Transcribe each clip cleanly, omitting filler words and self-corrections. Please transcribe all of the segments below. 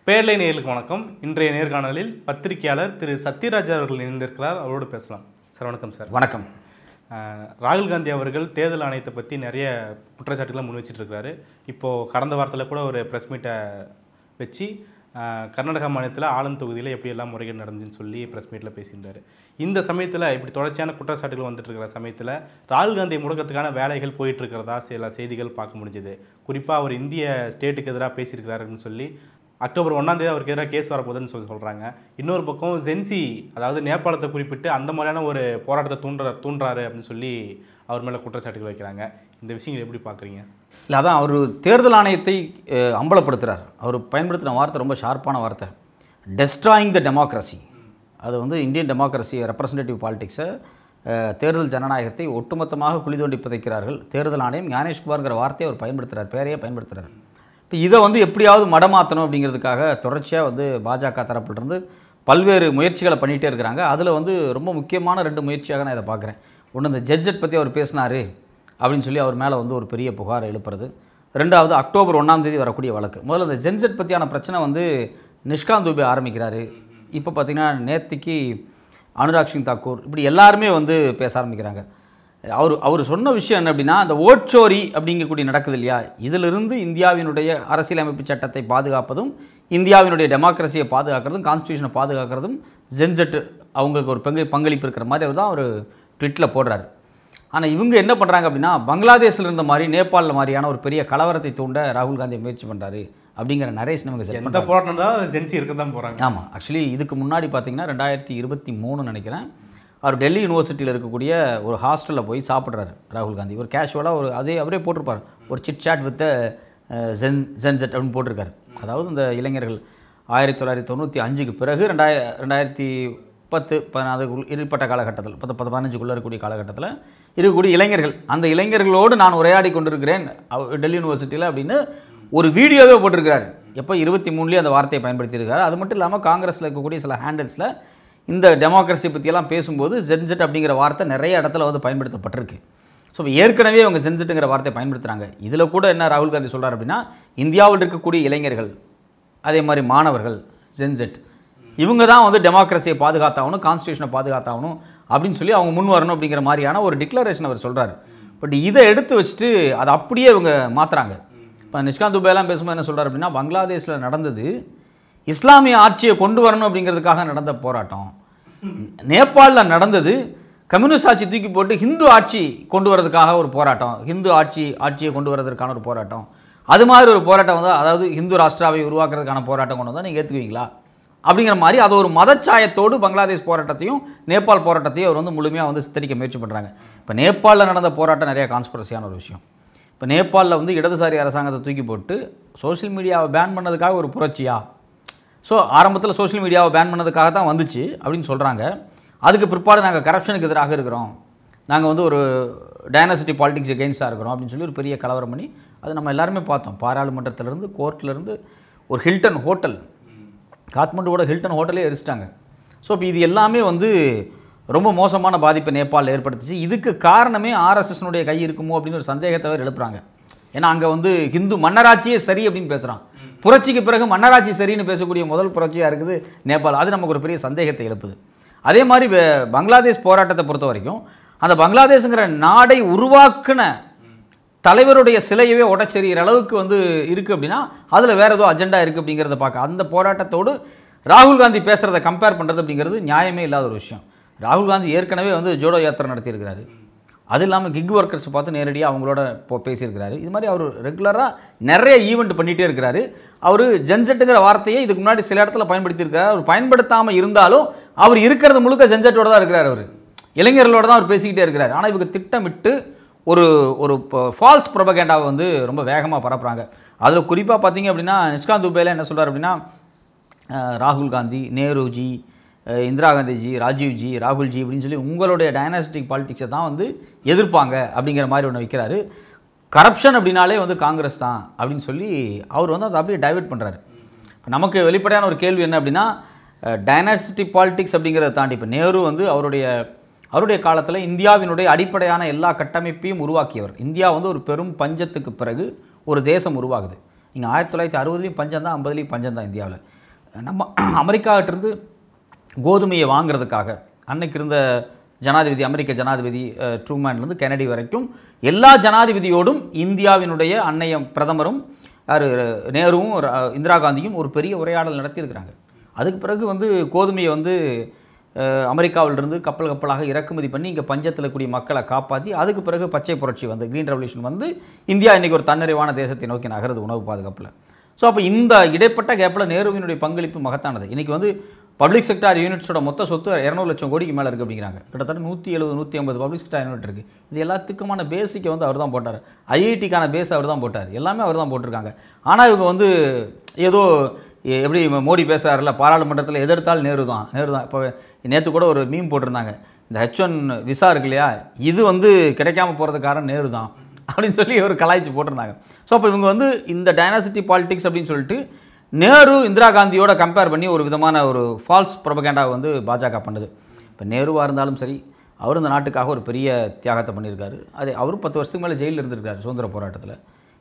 பேர்லை நேயர்களுக்கு வணக்கம். இன்றைய நேர்காணலில் பத்திரிகையாளர் திரு சத்யராஜ் அவர்கள் இணைந்திருக்கிறார். அவரோடு பேசலாம். சார் வணக்கம். சார் வணக்கம். ராகுல் காந்தி அவர்கள் தேர்தல் ஆணையத்தை பற்றி நிறைய குற்றச்சாட்டுகளை முன் வச்சுட்டு இருக்காரு. இப்போது கடந்த வாரத்தில் கூட ஒரு ப்ரெஸ் மீட்டை வச்சு கர்நாடகா மாநிலத்தில் ஆலன் தொகுதியில் எப்படியெல்லாம் முறைகேடு நடந்துச்சுன்னு சொல்லி ப்ரெஸ் மீட்டில் பேசியிருந்தார். இந்த சமயத்தில் இப்படி தொடர்ச்சியான குற்றச்சாட்டுகள் வந்துட்டு இருக்கிற சமயத்தில் ராகுல் காந்தி முடக்கத்துக்கான வேலைகள் போயிட்டு இருக்கிறதா சில செய்திகள் பார்க்க முடிஞ்சுது. குறிப்பாக அவர் இந்திய ஸ்டேட்டுக்கு எதிராக பேசியிருக்கிறாருன்னு சொல்லி அக்டோபர் 1 அவருக்கு எதிராக கேஸ் வரப்போகுதுன்னு சொல்கிறாங்க. இன்னொரு பக்கம் ஜென்சி, அதாவது நேபாளத்தை குறிப்பிட்டு அந்த மாதிரியான ஒரு போராட்டத்தை தூண்டுறாரு அப்படின்னு சொல்லி அவர் மேலே குற்றச்சாட்டுகள் வைக்கிறாங்க. இந்த விஷயங்கள் எப்படி பார்க்குறீங்க? இல்லை, அதான் அவர் தேர்தல் ஆணையத்தை அம்பலப்படுத்துகிறார். அவர் பயன்படுத்தின வார்த்தை ரொம்ப ஷார்ப்பான வார்த்தை, டெஸ்ட்ராயிங் த டெமோக்ரஸி. அது வந்து இந்தியன் டெமோக்ரஸி ரெப்ரசன்டேட்டிவ் பாலிடிக்ஸை, தேர்தல் ஜனநாயகத்தை ஒட்டுமொத்தமாக குழி தோண்டி புதைக்கிறார்கள் தேர்தல் ஆணையம். ஞானேஷ்குமார்ங்கிற வார்த்தையை அவர் பயன்படுத்துகிறார், பேரையே பயன்படுத்துகிறார். இப்போ இதை வந்து எப்படியாவது மடமாற்றணும் அப்படிங்கிறதுக்காக தொடர்ச்சியாக வந்து பாஜக தரப்பிலிருந்து பல்வேறு முயற்சிகளை பண்ணிகிட்டே இருக்கிறாங்க. அதில் வந்து ரொம்ப முக்கியமான 2 முயற்சியாக நான் இதை பார்க்குறேன். ஒன்று, இந்த ஜட்ஜெட் பற்றி அவர் பேசினார் அப்படின்னு சொல்லி அவர் மேலே வந்து ஒரு பெரிய புகார் எழுப்புறது. 2வது, அக்டோபர் 1 வரக்கூடிய வழக்கு. முதல்ல இந்த ஜென்செட் பற்றியான பிரச்சனை வந்து நிஷ்காந்த் துபே ஆரம்பிக்கிறாரு. இப்போ பார்த்திங்கன்னா நேத்திக்கு அனுராக் சிங் தாக்கூர், இப்படி எல்லாருமே வந்து பேச ஆரம்பிக்கிறாங்க. அவர் சொன்ன விஷயம் என்ன அப்படின்னா, அந்த ஓட்சோரி அப்படிங்கக்கூடிய நடக்குது இல்லையா, இதிலிருந்து இந்தியாவினுடைய அரசியலமைப்பு சட்டத்தை பாதுகாப்பதும் இந்தியாவினுடைய டெமோக்ரஸியை பாதுகாக்கிறதும் கான்ஸ்டியூஷனை பாதுகாக்கிறதும் ஜென்செட் அவங்களுக்கு ஒரு பங்களிப்பு இருக்கிற மாதிரி அவர் தான் அவர் ட்விட்டில் போடுறாரு. ஆனால் இவங்க என்ன பண்ணுறாங்க அப்படின்னா, பங்களாதேஷில் இருந்த மாதிரி நேபாளில் மாதிரியான ஒரு பெரிய கலவரத்தை தூண்ட ராகுல் காந்தி முயற்சி பண்ணுறாரு அப்படிங்கிற நரேஷன் இவங்க எந்த போராட்டம் தான் ஜென்சி இருக்க தான் போகிறாங்க. ஆமாம், ஆக்சுவலி இதுக்கு முன்னாடி பார்த்தீங்கன்னா 2023 நினைக்கிறேன், அவர் டெல்லி யூனிவர்சிட்டியில் இருக்கக்கூடிய ஒரு ஹாஸ்டலில் போய் சாப்பிட்றாரு ராகுல் காந்தி. ஒரு கேஷுவலாக ஒரு அவரே போட்டிருப்பார், ஒரு சிட் சாட் வித் ஜென்செட் அப்படின்னு போட்டிருக்காரு. அதாவது இந்த இளைஞர்கள் 1995க்கு பிறகு 2010-15 இடைப்பட்ட காலகட்டத்தில் 10-15க்குள்ளே இருக்கக்கூடிய காலகட்டத்தில் இருக்கக்கூடிய இளைஞர்கள், அந்த இளைஞர்களோடு நான் உரையாடி கொண்டிருக்கிறேன் டெல்லி யூனிவர்சிட்டியில் அப்படின்னு ஒரு வீடியோவே போட்டிருக்கிறார். எப்போ 23 அந்த வார்த்தையை பயன்படுத்தியிருக்காரு. அது மட்டும் இல்லாமல் காங்கிரஸில் இருக்கக்கூடிய சில ஹேண்டில்ஸில் இந்த டெமோக்ரஸி பற்றியெல்லாம் பேசும்போது ஜென்செட் அப்படிங்கிற வார்த்தை நிறைய இடத்துல வந்து பயன்படுத்தப்பட்டிருக்கு. ஸோ ஏற்கனவே அவங்க ஜென்செட்டுங்கிற வார்த்தையை பயன்படுத்துகிறாங்க. இதில் கூட என்ன ராகுல் காந்தி சொல்கிறார் அப்படின்னா, இந்தியாவில் இருக்கக்கூடிய இளைஞர்கள், அதே மாதிரி மாணவர்கள், ஜென்செட் இவங்க தான் வந்து டெமோக்ரஸியை பாதுகாத்தாகணும், கான்ஸ்டியூஷனை பாதுகாத்தாகணும் அப்படின்னு சொல்லி அவங்க முன் வரணும் அப்படிங்கிற மாதிரியான ஒரு டிக்ளரேஷன் அவர் சொல்கிறார். பட் இதை எடுத்து வச்சுட்டு அதை அப்படியே இவங்க மாற்றுறாங்க. இப்போ நிஷ்காந்த் துபேலாம் பேசும்போது என்ன சொல்கிறார் அப்படின்னா, பங்களாதேஷில் நடந்தது இஸ்லாமிய ஆட்சியை கொண்டு வரணும் அப்படிங்கிறதுக்காக நடந்த போராட்டம், நேபாளில் நடந்தது கம்யூனிஸ்ட் ஆட்சி தூக்கி போட்டு ஹிந்து ஆட்சி கொண்டு வரதுக்காக ஒரு போராட்டம், ஹிந்து ஆட்சியை கொண்டு வரதுக்கான ஒரு போராட்டம், அது மாதிரி ஒரு போராட்டம் வந்து, அதாவது ஹிந்து ராஷ்டிராவை உருவாக்குறதுக்கான போராட்டம் கொண்டு வந்தால் நீங்கள் ஏற்றுக்குவீங்களா அப்படிங்கிற மாதிரி அது ஒரு மதச்சாயத்தோடு பங்களாதேஷ் போராட்டத்தையும் நேபாள் போராட்டத்தையும் அவர் வந்து முழுமையாக வந்து சித்தரிக்க முயற்சி பண்ணுறாங்க. இப்போ நேபாளில் நடந்த போராட்டம் நிறைய கான்ஸ்பிரசியான ஒரு விஷயம். இப்போ நேபாளில் வந்து இடதுசாரி அரசாங்கத்தை தூக்கி போட்டு சோஷியல் மீடியாவை பேன் பண்ணதுக்காக ஒரு புரட்சியா? ஸோ ஆரம்பத்தில் சோஷியல் மீடியாவை பேன் பண்ணதுக்காக தான் வந்துச்சு அப்படின்னு சொல்கிறாங்க. அதுக்கு பிற்பாடு நாங்கள் கரப்ஷனுக்கு எதிராக இருக்கிறோம், நாங்கள் வந்து ஒரு டைனாசிட்டி பாலிடிக்ஸ் எகெயின்ஸ்டாக இருக்கிறோம் அப்படின்னு சொல்லி ஒரு பெரிய கலவரம் பண்ணி, அது நம்ம எல்லாருமே பார்த்தோம். பாராளுமன்றத்திலேருந்து கோர்ட்லேருந்து ஒரு ஹில்டன் ஹோட்டல், காத்மண்டுவோட ஹில்டன் ஹோட்டலே எரிச்சிட்டாங்க. ஸோ இப்போ இது எல்லாமே வந்து ரொம்ப மோசமான பாதிப்பை நேபாளில் ஏற்படுத்துச்சு. இதுக்கு காரணமே ஆர்எஸ்எஸ்னுடைய கை இருக்குமோ அப்படின்னு ஒரு சந்தேகத்தை அவர் எழுப்புறாங்க. ஏன்னா அங்கே வந்து ஹிந்து மன்னராட்சியே சரி அப்படின்னு பேசுகிறான். புரட்சிக்கு பிறகு மன்னராட்சி சரின்னு பேசக்கூடிய முதல் புரட்சியாக இருக்குது நேபாள். அது நமக்கு ஒரு பெரிய சந்தேகத்தை எழுப்புது. அதே மாதிரி பங்களாதேஷ் போராட்டத்தை பொறுத்த வரைக்கும், அந்த பங்களாதேஷுங்கிற நாடை உருவாக்குன தலைவருடைய சிலையவே உடச்செறிகிற அளவுக்கு வந்து இருக்குது அப்படின்னா அதில் வேறு ஏதோ அஜெண்டா இருக்குது அப்படிங்கிறத பார்க்க, அந்த போராட்டத்தோடு ராகுல் காந்தி பேசுகிறத கம்பேர் பண்ணுறது அப்படிங்கிறது நியாயமே இல்லாத ஒரு விஷயம். ராகுல் காந்தி ஏற்கனவே வந்து ஜோடோ யாத்திரை நடத்தியிருக்கிறாரு. அது இல்லாமல் கிக் ஒர்க்கர்ஸ் பார்த்து நேரடியாக அவங்களோட பேசியிருக்கிறாரு. இது மாதிரி அவர் ரெகுலராக நிறைய ஈவெண்ட் பண்ணிகிட்டே இருக்கிறாரு. அவர் ஜென்செட்டுங்கிற வார்த்தையை இதுக்கு முன்னாடி சில இடத்துல பயன்படுத்தியிருக்கிறார். அவர் பயன்படுத்தாமல் இருந்தாலும் அவர் இருக்கிறது முழுக்க ஜென்செட்டோட தான் இருக்கிறார். அவர் இளைஞர்களோட தான் அவர் பேசிக்கிட்டே இருக்கிறார். ஆனால் இவங்க திட்டமிட்டு ஒரு ஒரு ஃபால்ஸ் ப்ரொபகேண்டாவை வந்து ரொம்ப வேகமாக பரப்புகிறாங்க. அதில் குறிப்பாக பார்த்தீங்க அப்படின்னா, நிஷ்காந்த் துபேல என்ன சொல்கிறார் அப்படின்னா, ராகுல் காந்தி, நேருஜி, இந்திரா காந்திஜி, ராஜீவ்ஜி, ராகுல்ஜி அப்படின்னு சொல்லி உங்களுடைய டைனாஸ்டிக் பாலிடிக்ஸை தான் வந்து எதிர்ப்பாங்க அப்படிங்கிற மாதிரி ஒன்று வைக்கிறாரு. கரப்ஷன் அப்படின்னாலே வந்து காங்கிரஸ் தான் அப்படின்னு சொல்லி அவர் வந்து அதை அப்படியே டைவெர்ட் பண்ணுறாரு. நமக்கு வெளிப்படையான ஒரு கேள்வி என்ன அப்படின்னா, டைனாஸ்டிக் பாலிடிக்ஸ் அப்படிங்கிறத தாண்டி இப்போ நேரு வந்து அவருடைய காலத்தில் இந்தியாவினுடைய அடிப்படையான எல்லா கட்டமைப்பையும் உருவாக்கியவர். இந்தியா வந்து ஒரு பெரும் பஞ்சத்துக்கு பிறகு ஒரு தேசம் உருவாகுது. நீங்கள் 1960லேயும் பஞ்சம் தான், 50லேயும் பஞ்சம் தான் இந்தியாவில். நம்ம அமெரிக்காவிட்டிருந்து கோதுமையை வாங்குறதுக்காக அன்னைக்கு இருந்த ஜனாதிபதி, அமெரிக்க ஜனாதிபதி ட்ரூமேன்லேருந்து கெனடி வரைக்கும் எல்லா ஜனாதிபதியோடும் இந்தியாவினுடைய அன்னைய பிரதமரும் நேருவும் இந்திரா காந்தியும் ஒரு பெரிய உரையாடல் நடத்தியிருக்கிறாங்க. அதுக்கு பிறகு வந்து கோதுமையை வந்து அமெரிக்காவிலிருந்து கப்பல் கப்பலாக இறக்குமதி பண்ணி இங்கே பஞ்சத்தில் கூடிய மக்களை காப்பாற்றி அதுக்கு பிறகு பச்சை புரட்சி வந்து க்ரீன் ரெவல்யூஷன் வந்து இந்தியா இன்றைக்கி ஒரு தன்னிறைவான தேசத்தை நோக்கி நகருது உணவு பாதுகாப்பில். ஸோ அப்போ இந்த இடைப்பட்ட கேப்பில் நேருவினுடைய பங்களிப்பு மகத்தானது. இன்றைக்கி வந்து பப்ளிக் செக்டார் யூனிட்ஸோட மொத்த சொத்து 200 லட்சம் கோடிக்கு மேலே இருக்குது அப்படிங்கிறாங்க. கிட்டத்தட்ட 170-150 பப்ளிக் செக்டார் யூனிட் இருக்குது. இது எல்லாத்துக்குமான பேசிக்கை வந்து அவர் தான் போட்டார். ஐஐடிக்கான பேஸ் அவர் தான் போட்டார். எல்லாமே அவர் தான் போட்டிருக்காங்க. ஆனால் இவங்க வந்து ஏதோ எப்படி மோடி பேசுகிறாரில்ல பாராளுமன்றத்தில் எதெடுத்தாலும் நேரு தான். இப்போ நேற்று கூட ஒரு மீம் போட்டிருந்தாங்க, இந்த H1 விசா இருக்கு இல்லையா, இது வந்து கிடைக்காம போகிறதுக்கு காரணம் நேரு தான் அப்படின்னு சொல்லி ஒரு கலாய்ச்சி போட்டிருந்தாங்க. ஸோ அப்போ இவங்க வந்து இந்த டைனாசிட்டி பாலிடிக்ஸ் அப்படின்னு சொல்லிட்டு நேரு இந்திரா காந்தியோட கம்பேர் பண்ணி ஒரு விதமான ஒரு ஃபால்ஸ் ப்ரொபகேண்டாவை வந்து பாஜக பண்ணுது. இப்போ நேருவாக இருந்தாலும் சரி, அவர் இந்த நாட்டுக்காக ஒரு பெரிய தியாகத்தை பண்ணியிருக்காரு. அது அவரும் 10 வருஷத்துக்கு மேலே ஜெயிலில் இருந்திருக்காரு சுதந்திர போராட்டத்தில்.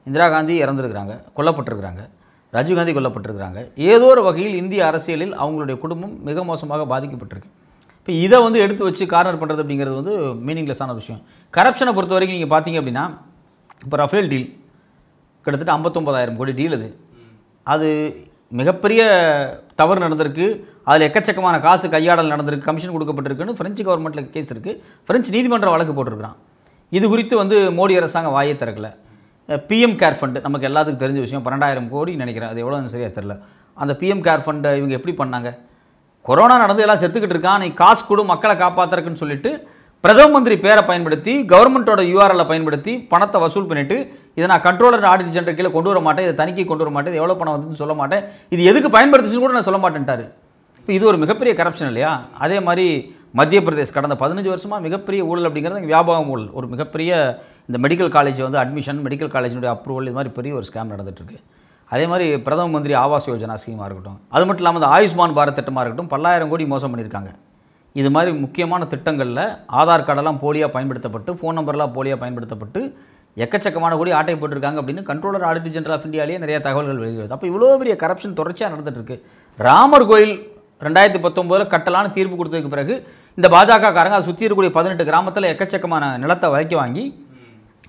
இந்திரா காந்தி இறந்துருக்கிறாங்க, கொல்லப்பட்டிருக்கிறாங்க, ராஜீவ்காந்தி கொல்லப்பட்டிருக்கிறாங்க. ஏதோ ஒரு வகையில் இந்திய அரசியலில் அவங்களுடைய குடும்பம் மிக மோசமாக பாதிக்கப்பட்டிருக்கு. இப்போ இதை வந்து எடுத்து வச்சு கார்னர் பண்ணுறது அப்படிங்கிறது வந்து மீனிங்லெஸ்ஸான விஷயம். கரப்ஷனை பொறுத்த வரைக்கும் நீங்கள் பார்த்தீங்க அப்படின்னா, இப்போ ரஃபேல் டீல் கிட்டத்தட்ட 59,000 கோடி டீல். அது மிகப்பெரிய தவறு நடந்திருக்கு. அதில் எக்கச்சக்கமான காசு கையாடல் நடந்திருக்கு, கமிஷன் கொடுக்கப்பட்டிருக்குன்னு ஃப்ரெஞ்சு கவர்மெண்ட்டில் கேஸ் இருக்குது. ஃப்ரெஞ்சு நீதிமன்றம் வழக்கு போட்டிருக்கிறான். இது குறித்து வந்து மோடி அரசாங்கம் வாயை திறக்கலை. பிஎம் கேர் ஃபண்டு நமக்கு எல்லாத்துக்கும் தெரிஞ்ச விஷயம், 12,000 கோடி நினைக்கிறேன், அது எவ்வளோன்னு சரியாக தெரில. அந்த பிஎம் கேர் ஃபண்டை இவங்க எப்படி பண்ணாங்க? கொரோனா நடந்து எல்லாம் செத்துக்கிட்டு இருக்கான், நீ காசு கொடு மக்களை காப்பாற்றுறக்குன்னு சொல்லிட்டு பிரதம மந்திரி பேரை பயன்படுத்தி கவர்மெண்ட்டோட யூஆர்எல்லை பயன்படுத்தி பணத்தை வசூல் பண்ணிவிட்டு, இதை நான் கண்ட்ரோலர் ஆடிட் ஜெனரல் கீழே கொண்டு வர மாட்டேன், இதை தணிக்கை கொண்டு வர மாட்டேன், எவ்வளோ பணம் வந்துன்னு சொல்ல மாட்டேன், இது எதுக்கு பயன்படுத்துச்சுன்னு கூட நான் சொல்ல மாட்டேன்ட்டார். இப்போ இது ஒரு மிகப்பெரிய கரப்ஷன் இல்லையா? அதே மாதிரி மத்திய பிரதேஷ் கடந்த 15 வருஷமாக மிகப்பெரிய ஊழல் அப்படிங்கிறது வியாபகம் ஊழல். ஒரு மிகப்பெரிய இந்த மெடிக்கல் காலேஜ் வந்து அட்மிஷன், மெடிக்கல் காலேஜினுடைய அப்ரூவல், இது மாதிரி பெரிய ஒரு ஸ்கேம் நடந்துட்டுருக்கு. அதே மாதிரி பிரதம மந்திரி ஆவாஸ் யோஜனா ஸ்கீமாக இருக்கட்டும், அது மட்டும் இல்லாமல் இந்த ஆயுஷ்மான் பாரத் திட்டமாக இருக்கட்டும், 10,000 கோடி மோசம் பண்ணியிருக்காங்க. இது மாதிரி முக்கியமான திட்டங்களில் ஆதார் கார்டெல்லாம் போலியாக பயன்படுத்தப்பட்டு, ஃபோன் நம்பர்லாம் போலியாக பயன்படுத்தப்பட்டு எக்கச்சக்கமான கோடி ஆட்டை போட்டிருக்காங்க அப்படின்னு கண்ட்ரோலர் ஆடிட் ஜெனரல் ஆஃப் இந்தியாவிலேயே நிறைய தகவல்கள் வெளியிடுது. அப்போ இவ்வளோ பெரிய கரப்ஷன் தொடர்ச்சியாக நடந்துகிட்டு இருக்கு. ராமர் கோயில் 2019 கட்டலான்னு தீர்ப்பு கொடுத்ததுக்கு பிறகு இந்த பாஜக காரங்க அதை சுற்றி இருக்கக்கூடிய 18 கிராமத்தில் எக்கச்சக்கமான நிலத்தை வரைக்க வாங்கி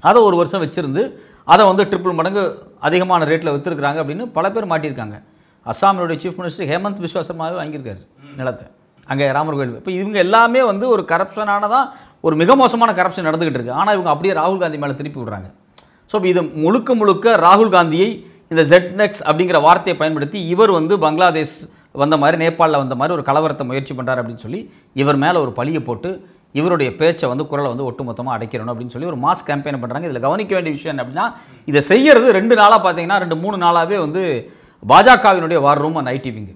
அதை ஒரு வருஷம் வச்சுருந்து அதை வந்து 3 மடங்கு அதிகமான ரேட்டில் விற்றுருக்குறாங்க அப்படின்னு பல பேர் மாட்டியிருக்காங்க. அஸ்ஸாமினுடைய சீஃப் மினிஸ்டர் ஹேமந்த் பிஸ்வா சர்மாவே வாங்கியிருக்காரு நிலத்தை அங்கே ராமர் கோயில். இப்போ இவங்க எல்லாமே வந்து ஒரு கரப்ஷனானதான், ஒரு மிக மோசமான கரப்ஷன் நடந்துகிட்டு இருக்குது. ஆனால் இவங்க அப்படியே ராகுல் காந்தி மேலே திருப்பி விடுறாங்க. ஸோ இது முழுக்க முழுக்க ராகுல் காந்தியை இந்த ZNext அப்படிங்கிற வார்த்தையை பயன்படுத்தி இவர் வந்து பங்களாதேஷ் வந்த மாதிரி, நேபாளில் வந்த மாதிரி ஒரு கலவரத்தை முயற்சி பண்ணுறாரு அப்படின்னு சொல்லி இவர் மேலே ஒரு பழியை போட்டு இவருடைய பேச்சை வந்து குரலை வந்து ஒட்டுமொத்தமாக அடைக்கிறணும் அப்படின்னு சொல்லி ஒரு மாஸ் கேம்பெயின் பண்ணுறாங்க. இதில் கவனிக்க வேண்டிய விஷயம் என்ன அப்படின்னா, இதை செய்கிறது 2 நாளாக பார்த்தீங்கன்னா 2-3 நாளாகவே வந்து பாஜகவினுடைய வார் ரூம் அண்ட் ஐடி விங்கு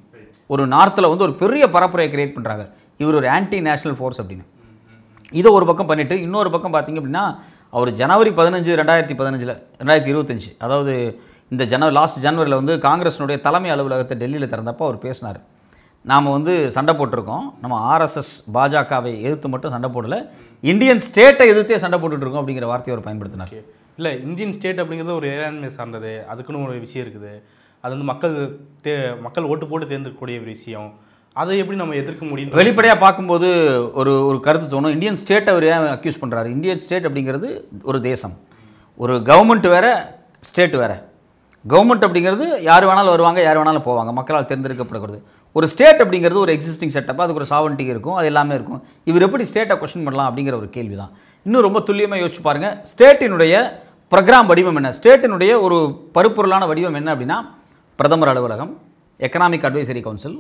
ஒரு நார்த்தில் வந்து ஒரு பெரிய பரப்புரையை கிரியேட் பண்ணுறாங்க. இவர் ஒரு ஆன்டி நேஷனல் ஃபோர்ஸ் அப்படின்னு இதை ஒரு பக்கம் பண்ணிவிட்டு, இன்னொரு பக்கம் பார்த்திங்க அப்படின்னா அவர் ஜனவரி 15, 2025 அதாவது இந்த லாஸ்ட் ஜனவரியில் வந்து காங்கிரஸினுடைய தலைமை அலுவலகத்தை டெல்லியில் திறந்தப்போ அவர் பேசினார். நாம் வந்து சண்டை போட்டிருக்கோம், நம்ம RSS பாஜகவை எதிர்த்து மட்டும் சண்டை போடலை, இந்தியன் ஸ்டேட்டை எதிர்த்தே சண்டை போட்டுட்ருக்கோம் அப்படிங்கிற வார்த்தையை அவர் பயன்படுத்தினார். இல்லை, இந்தியன் ஸ்டேட் அப்படிங்கிறது ஒரு இறையாண்மை சார்ந்தது, அதுக்குன்னு ஒரு விஷயம் இருக்குது. அது வந்து மக்கள் ஓட்டு போட்டு தேர்ந்தெடுக்கக்கூடிய ஒரு விஷயம். அதை எப்படி நம்ம எதிர்க்க முடியும்? வெளிப்படையாக பார்க்கும்போது ஒரு கருத்து தோணும், இந்தியன் ஸ்டேட்டை அவர் ஏன் அக்யூஸ் பண்ணுறாரு? இந்தியன் ஸ்டேட் அப்படிங்கிறது ஒரு தேசம், ஒரு கவர்மெண்ட் வேறு, ஸ்டேட் வேறு. கவர்மெண்ட் அப்படிங்கிறது யார் வேணாலும் வருவாங்க, யார் வேணாலும் போவாங்க, மக்களால் தேர்ந்தெடுக்கப்படுகிறது. ஒரு ஸ்டேட் அப்படிங்கிறது ஒரு எக்ஸிஸ்டிங் செட்டப், அதுக்கு ஒரு சாவன்ட்டி இருக்கும், அது எல்லாமே இருக்கும். இவர் எப்படி ஸ்டேட்டை கொஸ்டின் பண்ணலாம் அப்படிங்கிற ஒரு கேள்வி தான். இன்னும் ரொம்ப துல்லியமாக யோசிச்சு பாருங்கள், ஸ்டேட்டினுடைய ப்ரோக்ராம் வடிவம் என்ன, ஸ்டேட்டினுடைய ஒரு பருப்பொருளான வடிவம் என்ன அப்படின்னா, பிரதமர் அலுவலகம், எக்கனாமிக் அட்வைசரி கவுன்சில்,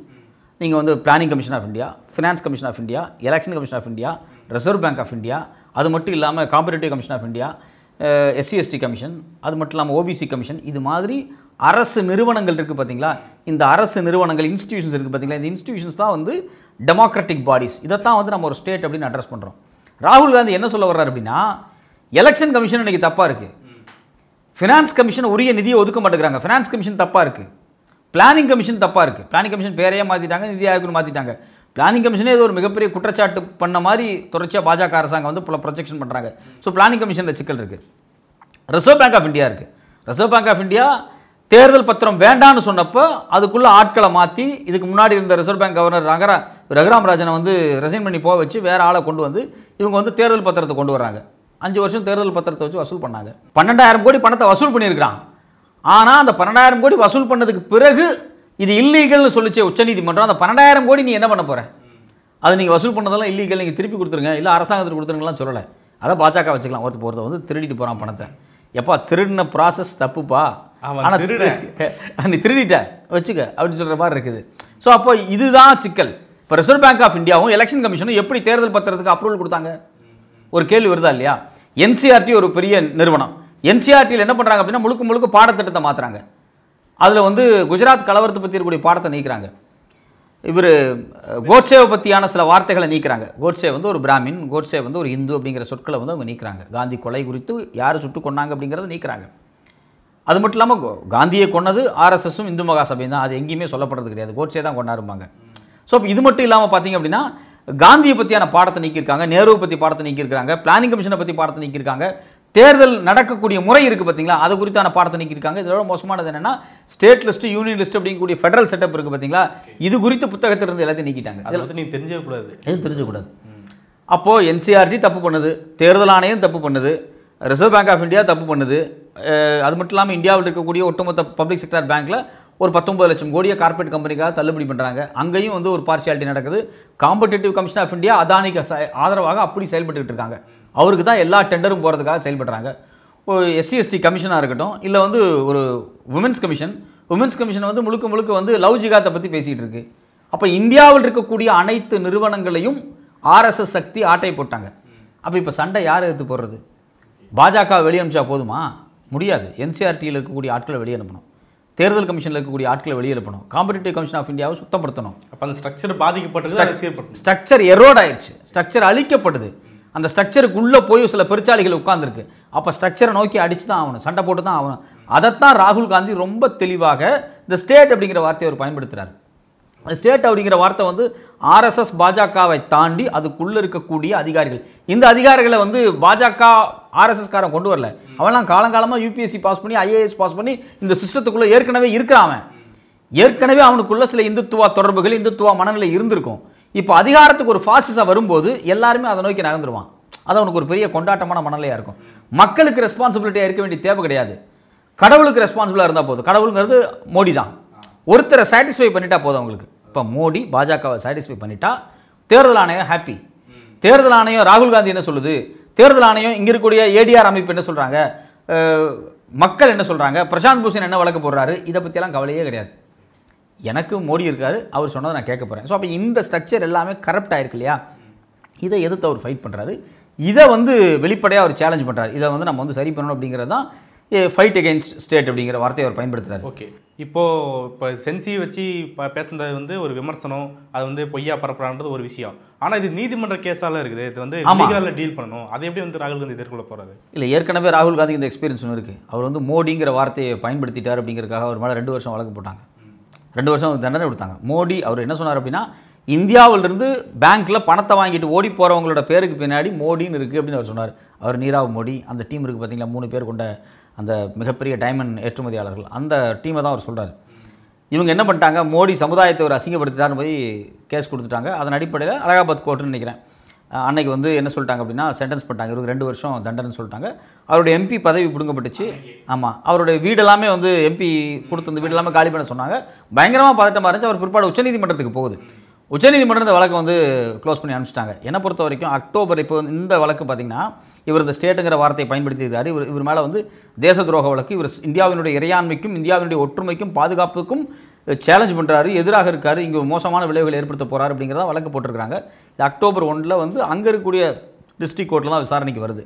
நீங்கள் வந்து planning commission of India, finance commission of India, election commission of India, reserve bank of India, அது மட்டும் இல்லாமல் competitive commission of India, SC/ST commission, அது மட்டும் இல்லாமல் OBC கமிஷன், இது மாதிரி அரசு நிறுவனங்கள் இருக்குது பார்த்தீங்களா. இந்த அரசு நிறுவனங்கள், இன்ஸ்டிடியூஷன்ஸ் இருக்குது பார்த்தீங்களா, இந்த இன்ஸ்டிடியூஷன்ஸ் தான் வந்து டெமோக்ராட்டிக் பாடிஸ். இதைத்தான் வந்து நம்ம ஒரு ஸ்டேட் அப்படின்னு அட்ரஸ் பண்ணுறோம். ராகுல் காந்தி என்ன சொல்ல வர்றாரு அப்படின்னா, எலெக்ஷன் கமிஷன் இன்றைக்கி தப்பாக இருக்குது, ஃபினான்ஸ் கமிஷன் உரிய நிதியை ஒதுக்க மாட்டேங்கிறாங்க, ஃபினான்ஸ் கமிஷன் தப்பாக இருக்குது, பிளானிங் கமிஷன் தப்பாக இருக்குது, பிளானிங் கமிஷன் பேரையே மாற்றிட்டாங்க, நிதி ஆயோக்னு மாற்றிட்டாங்க. பிளானிங் கமிஷனே ஏதோ ஒரு மிகப்பெரிய குற்றச்சாட்டு பண்ண மாதிரி தொடர்ச்சியாக பாஜக அரசாங்கம் வந்து பல ப்ரொஜெக்ஷன் பண்ணுறாங்க. ஸோ பிளானிங் கமிஷனில் சிக்கல் இருக்குது. ரிசர்வ் பேங்க் ஆஃப் இந்தியா இருக்குது. ரிசர்வ் பேங்க் ஆஃப் இந்தியா தேர்தல் பத்திரம் வேண்டான்னு சொன்னப்போ அதுக்குள்ளே ஆட்களை மாற்றி இதுக்கு முன்னாடி இருந்த ரிசர்வ் பேங்க் கவர்னர் ரகுராம் ராஜனை வந்து ரெசைன் பண்ணி போக வச்சு வேறு ஆளை கொண்டு வந்து இவங்க வந்து தேர்தல் பத்திரத்தை கொண்டு வராங்க. 5 வருஷம் தேர்தல் பத்திரத்தை வச்சு வசூல் பண்ணாங்க. 12,000 கோடி பணத்தை வசூல் பண்ணியிருக்கிறான். ஆனால் அந்த 12,000 கோடி வசூல் பண்ணதுக்கு பிறகு இது இல்லீகல்னு சொல்லிச்சே உச்சநீதிமன்றம். அந்த 12,000 கோடி நீ என்ன பண்ண போகிற? அது நீங்கள் வசூல் பண்ணதெல்லாம் இல்லீகல், நீங்கள் திருப்பி கொடுத்துருங்க, இல்லை அரசாங்கத்துக்கு கொடுத்துருங்கலாம் சொல்லலை. அதை பாஜக வச்சுக்கலாம். ஒருத்தர் வந்து திருடிட்டு போகிறான் பணத்தை. எப்பா திருடின ப்ராசஸ் தப்புப்பா, ஆனால் நீ திருடிட்ட வச்சுக்க அப்படின்னு சொல்கிற மாதிரி இருக்குது. ஸோ அப்போ இதுதான் சிக்கல். இப்போ ரிசர்வ் பேங்க் ஆஃப் இந்தியாவும் எலெக்ஷன் கமிஷனும் எப்படி தேர்தல் பத்திரத்துக்கு அப்ரூவல் கொடுத்தாங்க? ஒரு கேள்வி வருதா இல்லையா? என்சிஆர்டி ஒரு பெரிய நிறுவனம். என்சிஆர்டியில் என்ன பண்ணுறாங்க அப்படின்னா முழுக்க முழுக்க பாடத்திட்டத்தை மாற்றுறாங்க. அதில் வந்து குஜராத் கலவரத்தை பற்றி இருக்கக்கூடிய பாடத்தை நீக்கிறாங்க. இவர் கோட்சேவை பற்றியான சில வார்த்தைகளை நீக்கிறாங்க. கோட்சே வந்து ஒரு பிராமின், கோட்சே வந்து ஒரு இந்து அப்படிங்கிற சொற்களை வந்து அவங்க நீக்கிறாங்க. காந்தி கொலை குறித்து யார் சுட்டு கொண்டாங்க அப்படிங்கிறத நீக்கிறாங்க. அது மட்டும் இல்லாமல் காந்தியை கொன்னது ஆர்எஸ்எஸும் இந்து மகாசபையும் தான். அது எங்கேயுமே சொல்லப்படுறது கிடையாது. கோட்சே தான் கொண்டாடுவாங்க. ஸோ இது மட்டும் இல்லாமல் பார்த்தீங்க அப்படின்னா காந்தியை பற்றியான பாடத்தை நீக்கியிருக்காங்க, நேருவை பற்றி பாடத்தை நீக்கியிருக்காங்க, பிளானிங் கமிஷனை பற்றி பாடத்தை நீக்கியிருக்காங்க, தேர்தல் நடக்கக்கூடிய முறை இருக்குது பார்த்தீங்களா, அது குறித்தான பாடத்தை நீக்கியிருக்காங்க. இதோட மோசமானது என்னென்னா ஸ்டேட் லிஸ்ட், யூனியன் லிஸ்ட் அப்படிங்கக்கூடிய ஃபெடரல் செட்டப் இருக்குது பார்த்தீங்களா, இது குறித்து புத்தகத்திலிருந்து எல்லாத்தையும் நீக்கிட்டாங்க. அதில் வந்து நீங்கள் தெரிஞ்சக்கூடாது, எதுவும் தெரிஞ்சக்கூடாது. அப்போது என்சிஆர்டி தப்பு பண்ணுது, தேர்தல் ஆணையம் தப்பு பண்ணுது, ரிசர்வ் பேங்க் ஆஃப் இந்தியா தப்பு பண்ணுது. அது மட்டும் இல்லாமல் இந்தியாவில் இருக்கக்கூடிய ஒட்டுமொத்த பப்ளிக் செக்டர் பேங்க்கில் ஒரு 19 லட்சம் கோடியை கார்பரேட் கம்பெனிக்காக தள்ளுபடி பண்ணுறாங்க. அங்கேயும் வந்து ஒரு பார்ஷியாலிட்டி நடக்குது. காம்படிட்டிவ் கமிஷன் ஆஃப் இந்தியா அதானிக்கு ஆதரவாக அப்படி செயல்பட்டுக்கிட்டு இருக்காங்க. அவருக்கு தான் எல்லா டெண்டரும் போகிறதுக்காக செயல்படுறாங்க. எஸ்சி எஸ்டி கமிஷனாக இருக்கட்டும், இல்லை வந்து ஒரு உமன்ஸ் கமிஷன் வந்து முழுக்க முழுக்க வந்து லவ் ஜிகாத்தை பற்றி பேசிகிட்டு இருக்கு. அப்போ இந்தியாவில் இருக்கக்கூடிய அனைத்து நிறுவனங்களையும் ஆர்எஸ்எஸ் சக்தி ஆட்டை போட்டாங்க. அப்போ இப்போ சண்டை யார் எடுத்து போடுறது? பாஜக வெளியே அனுப்பிச்சா போதுமா? முடியாது. என்சிஆர்டியில் இருக்கக்கூடிய ஆட்களை வெளியே அனுப்பணும், தேர்தல் கமிஷனில் இருக்கக்கூடிய ஆட்களை வெளியே அனுப்பணும், காம்படிட்டிவ் கமிஷன் ஆஃப் இந்தியாவை சுத்தப்படுத்தணும். அப்போ அந்த ஸ்ட்ரக்சர் பாதிக்கப்பட்டது, ஸ்ட்ரக்சர் எரோட் ஆயிடுச்சு, ஸ்ட்ரக்சர் அழிக்கப்படுது. அந்த ஸ்ட்ரக்சருக்கு உள்ளே போய் சில பெருச்சாளிகள் உட்கார்ந்துருக்கு. அப்போ ஸ்ட்ரக்சரை நோக்கி அடிச்சு தான் ஆகணும், சண்டை போட்டு தான் ஆகணும். அதைத்தான் ராகுல் காந்தி ரொம்ப தெளிவாக இந்த ஸ்டேட் அப்படிங்கிற வார்த்தையை அவர் பயன்படுத்துகிறார். ஸ்டேட் அப்படிங்கிற வார்த்தை வந்து ஆர்எஸ்எஸ் பாஜகவை தாண்டி அதுக்குள்ளே இருக்கக்கூடிய அதிகாரிகள். இந்த அதிகாரிகளை வந்து பாஜக ஆர்எஸ்எஸ்காரன் கொண்டு வரல. அவன்லாம் காலங்காலமாக யூபிஎஸ்சி பாஸ் பண்ணி ஐஏஎஸ் பாஸ் பண்ணி இந்த சிஸ்டத்துக்குள்ளே ஏற்கனவே இருக்கிறான். ஏற்கனவே அவனுக்குள்ள சில இந்துத்துவ தொடர்புகள், இந்துத்துவ மனநிலை இருந்திருக்கும். இப்போ அதிகாரத்துக்கு ஒரு ஃபாசிசம் வரும்போது எல்லாருமே அதை நோக்கி நகர்ந்துருவான். அது அவனுக்கு ஒரு பெரிய கொண்டாட்டமான மனநிலையாக இருக்கும். மக்களுக்கு ரெஸ்பான்சிபிலிட்டியாக இருக்க வேண்டிய தேவை கிடையாது, கடவுளுக்கு ரெஸ்பான்சிபிளாக இருந்தால் போதும். கடவுளுங்கிறது மோடி தான். ஒருத்தரை சாட்டிஸ்ஃபை பண்ணிட்டா போதும் அவங்களுக்கு. இப்போ மோடி பாஜகவை சாட்டிஸ்ஃபை பண்ணிட்டா தேர்தல் ஆணையம் ஹாப்பி. தேர்தல் ஆணையம் ராகுல் காந்தி என்ன சொல்லுது, தேர்தல் ஆணையம் இங்கே இருக்கக்கூடிய ஏடிஆர் அமைப்பு என்ன சொல்கிறாங்க, மக்கள் என்ன சொல்கிறாங்க, பிரசாந்த் பூஷன் என்ன வழக்கு போடுறாரு, இதை பற்றியெல்லாம் கவலையே கிடையாது. எனக்கு மோடி இருக்காரு, அவர் சொன்னதை நான் கேட்க போகிறேன். ஸோ அப்போ இந்த ஸ்ட்ரக்சர் எல்லாமே கரப்ட் ஆயிருக்கு இல்லையா, இதை எதிர்த்து அவர் ஃபைட் பண்ணுறாரு. இதை வந்து வெளிப்படையாக அவர் சேலஞ்ச் பண்ணுறாரு. இதை வந்து நம்ம வந்து சரி பண்ணணும் அப்படிங்கிறது தான் ஃபைட் அகெயின்ஸ்ட் ஸ்டேட் அப்படிங்கிற வார்த்தையை அவர் பயன்படுத்துகிறார். ஓகே, இப்போ சென்சியை வச்சு பேசுனது வந்து ஒரு விமர்சனம், அது வந்து பொய்யா பரப்புறான்றது ஒரு விஷயம். ஆனால் இது நீதிமன்ற கேஸால இருக்குது, இது வந்து லீகலாக டீல் பண்ணணும். அதை எப்படி வந்து ராகுல் காந்தி எதிர்கொள்ள போகிறாரு? இல்லை, ஏற்கனவே ராகுல் காந்தி இந்த எக்ஸ்பீரியன்ஸ் ஒன்று இருக்குது. அவர் வந்து மோடிங்கிற வார்த்தையை பயன்படுத்திட்டார் அப்படிங்கிறதுக்காக அவர் மேலே 2 வருஷம் வழக்கு போட்டாங்க, 2 வருஷம் தண்டனை கொடுத்தாங்க. மோடி அவர் என்ன சொன்னார் அப்படின்னா, இந்தியாவிலிருந்து பேங்க்கில் பணத்தை வாங்கிட்டு ஓடி போகிறவங்களோட பேருக்கு பின்னாடி மோடின்னு இருக்குது அப்படின்னு அவர் சொன்னார். அவர் நீராவ் மோடி, அந்த டீம் இருக்குது பார்த்தீங்களா, 3 பேர் கொண்ட அந்த மிகப்பெரிய டைமண்ட் ஏற்றுமதியாளர்கள், அந்த டீமை தான் அவர் சொல்கிறார். இவங்க என்ன பண்ணிட்டாங்க, மோடி சமுதாயத்தை ஒரு அசிங்கப்படுத்திட்டாருன்னு போய் கேஸ் கொடுத்துட்டாங்க. அதன் அடிப்படையில் அலகாபாத் கோர்ட்டுன்னு நினைக்கிறேன், அன்னைக்கு வந்து என்ன சொல்லிட்டாங்க அப்படின்னா சென்டென்ஸ் பண்ணிட்டாங்க, இவருக்கு 2 வருஷம் தண்டனை சொல்லிட்டாங்க. அவருடைய எம்பி பதவி பிடுங்கப்பட்டுச்சு. ஆமாம், அவருடைய வீடெல்லாமே வந்து எம்பி கொடுத்து அந்த வீடெல்லாமே காலி பண்ண சொன்னாங்க. பயங்கரமாக பதட்டமாக இருந்துச்சு. அவர் பிற்பாடு உச்சநீதிமன்றத்துக்கு போகுது. உச்சநீதிமன்றம் இந்த வழக்கை வந்து க்ளோஸ் பண்ணி அனுப்பிச்சிட்டாங்க. என்னை பொறுத்த வரைக்கும் அக்டோபர், இப்போ இந்த வழக்கு பார்த்திங்கன்னா இவர் இந்த ஸ்டேட்டுங்கிற வார்த்தையை பயன்படுத்தியிருக்காரு. இவர் மேலே வந்து தேச துரோக வழக்கு. இவர் இந்தியாவினுடைய இறையாண்மைக்கும் இந்தியாவினுடைய ஒற்றுமைக்கும் பாதுகாப்புக்கும் சேலஞ்ச் பண்ணுறாரு, எதிராக இருக்கார், இங்கே மோசமான விளைவுகளை ஏற்படுத்த போகிறார் அப்படிங்கிறத வழக்கு போட்டிருக்காங்க. இது அக்டோபர் 1 வந்து அங்கே இருக்கக்கூடிய டிஸ்ட்ரிக்ட் கோர்ட்டில் தான் விசாரணைக்கு வருது.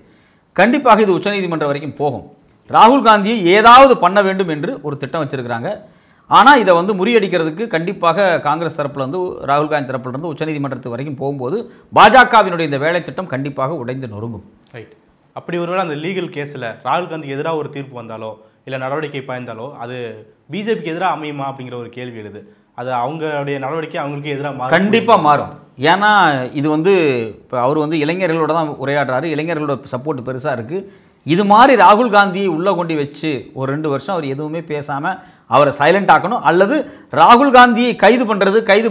கண்டிப்பாக இது உச்சநீதிமன்றம் வரைக்கும் போகும். ராகுல் காந்தியை ஏதாவது பண்ண வேண்டும் என்று ஒரு திட்டம் வச்சுருக்கிறாங்க. ஆனால் இதை வந்து முறியடிக்கிறதுக்கு கண்டிப்பாக காங்கிரஸ் தரப்புலேருந்து, ராகுல் காந்தி தரப்புலேருந்து உச்சநீதிமன்றத்து வரைக்கும் போகும்போது பாஜகவினுடைய இந்த வேலை திட்டம் கண்டிப்பாக உடைந்து நொறுங்கும். ரைட். அப்படி ஒருவேளை அந்த லீகல் கேஸில் ராகுல் காந்திக்கு எதிராக ஒரு தீர்ப்பு வந்தாலோ இல்லை நடவடிக்கை பாய்ந்தாலோ அது பிஜேபிக்கு எதிராக அமையுமா அப்படிங்கிற ஒரு கேள்வி எழுது. அது அவங்களுடைய நடவடிக்கை அவங்களுக்கு எதிராக கண்டிப்பாக மாறும். ஏன்னா இது வந்து இப்போ அவர் வந்து இளைஞர்களோட தான் உரையாடுறாரு, இளைஞர்களோட சப்போர்ட் பெருசாக இருக்குது. இது மாதிரி ராகுல் காந்தியை உள்ளே கொண்டு வச்சு ஒரு 2 வருஷம் அவர் எதுவுமே பேசாமல் அவரை சைலண்ட் ஆக்கணும், அல்லது ராகுல் காந்தியை கைது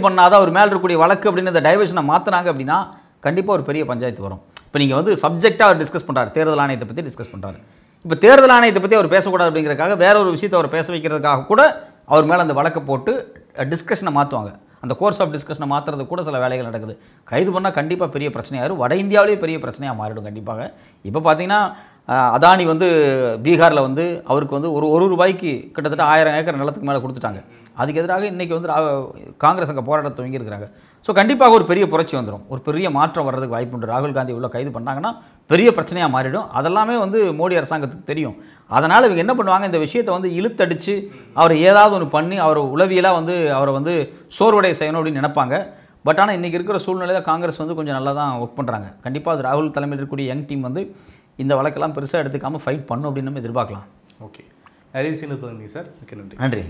பண்ணாத அவர் மேலே இருக்கக்கூடிய வழக்கு அப்படின்னு இந்த டைவர்ஷனை மாற்றினாங்க அப்படின்னா கண்டிப்பாக ஒரு பெரிய பஞ்சாயத்து வரும். இப்போ நீங்கள் வந்து சப்ஜெக்டாக அவர் டிஸ்கஸ் பண்ணுறாரு, தேர்தல் ஆணையத்தை பற்றி டிஸ்கஸ் பண்ணுறாரு. இப்போ தேர்தல் ஆணையத்தை பற்றி அவர் பேசக்கூடாது அப்படிங்கிறதுக்காக வேற ஒரு விஷயத்தை அவர் பேச வைக்கிறதுக்காக கூட அவர் மேலே அந்த வழக்கை போட்டு டிஸ்கஷனை மாற்றுவாங்க. அந்த கோர்ஸ் ஆஃப் டிஸ்கஷனை மாற்றுறது கூட சில வேலைகள் நடக்குது. கைது பண்ணால் கண்டிப்பாக பெரிய பிரச்சனையாகும், வட இந்தியாவிலேயே பெரிய பிரச்சனையாக மாறிடும் கண்டிப்பாக. இப்போ பார்த்தீங்கன்னா அதானி வந்து பீகாரில் வந்து அவருக்கு வந்து ஒரு ரூபாய்க்கு கிட்டத்தட்ட 1000 ஏக்கர் நிலத்துக்கு மேலே கொடுத்துட்டாங்க. அதுக்கு எதிராக இன்றைக்கி வந்து காங்கிரஸ் அங்கே போராட்ட துவங்கியிருக்கிறாங்க. ஸோ கண்டிப்பாக ஒரு பெரிய புரட்சி வந்துடும், ஒரு பெரிய மாற்றம் வர்றதுக்கு வாய்ப்பு உண்டு. ராகுல் காந்தி உள்ள கைது பண்ணாங்கன்னா பெரிய பிரச்சனையாக மாறிடும். அதெல்லாமே வந்து மோடி அரசாங்கத்துக்கு தெரியும். அதனால் இவங்க என்ன பண்ணுவாங்க, இந்த விஷயத்தை வந்து இழுத்தடிச்சு அவரை ஏதாவது ஒன்று பண்ணி அவர் உளவியலாக வந்து அவரை வந்து சோர்வடைய செய்யணும் அப்படின்னு நினைப்பாங்க. பட் ஆனால் இன்றைக்கி இருக்கிற சூழ்நிலையில் காங்கிரஸ் வந்து கொஞ்சம் நல்லா தான் ஒர்க் பண்ணுறாங்க. கண்டிப்பாக அது ராகுல் தலைமையில் இருக்கக்கூடிய யங் டீம் வந்து இந்த வழக்கெல்லாம் பெருசாக எடுத்துக்காமல் ஃபைட் பண்ணும் அப்படின்னு நம்ம எதிர்பார்க்கலாம். ஓகே, நிறைய விஷயம் சார். ஓகே, நன்றி. நன்றி.